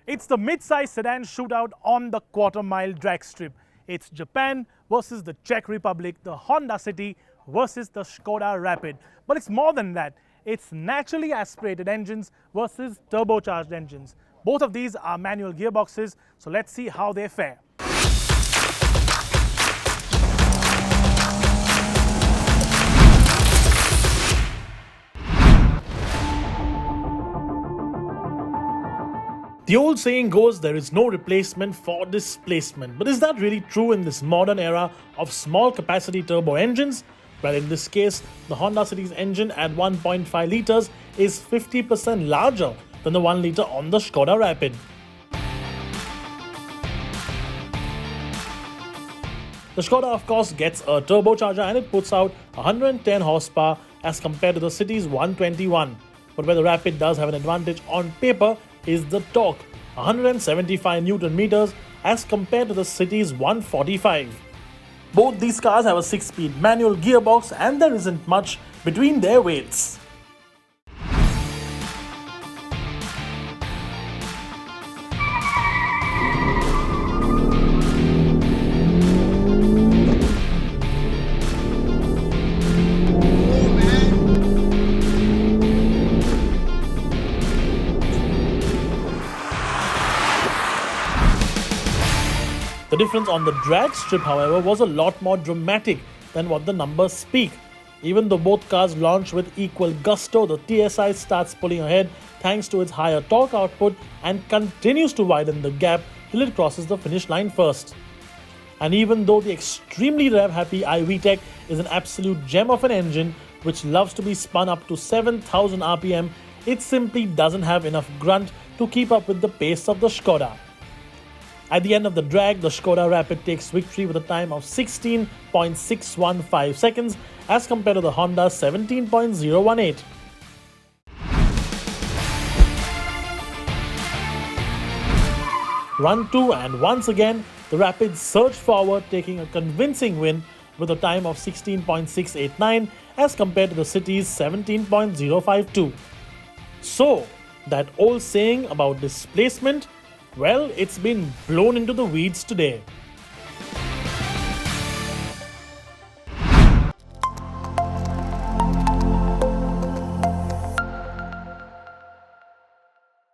It's the mid-size sedan shootout on the quarter-mile drag strip. It's Japan versus the Czech Republic, the Honda City versus the Skoda Rapid. But it's more than that. It's naturally aspirated engines versus turbocharged engines. Both of these are manual gearboxes, so let's see how they fare. The old saying goes, there is no replacement for displacement. But is that really true in this modern era of small capacity turbo engines? Well, in this case, the Honda City's engine at 1.5 litres is 50% larger than the 1 litre on the Skoda Rapid. The Skoda, of course, gets a turbocharger and it puts out 110 horsepower as compared to the City's 121. But where the Rapid does have an advantage on paper is the torque, 175 Newton meters as compared to the City's 145. Both these cars have a 6-speed manual gearbox and there isn't much between their weights. The difference on the drag strip, however, was a lot more dramatic than what the numbers speak. Even though both cars launched with equal gusto, the TSI starts pulling ahead thanks to its higher torque output and continues to widen the gap till it crosses the finish line first. And even though the extremely rev-happy i-VTEC is an absolute gem of an engine which loves to be spun up to 7,000 RPM, it simply doesn't have enough grunt to keep up with the pace of the Skoda. At the end of the drag, the Skoda Rapid takes victory with a time of 16.615 seconds as compared to the Honda's 17.018. Run 2, and once again, the Rapid surged forward, taking a convincing win with a time of 16.689 as compared to the City's 17.052. So, that old saying about displacement, well, it's been blown into the weeds today.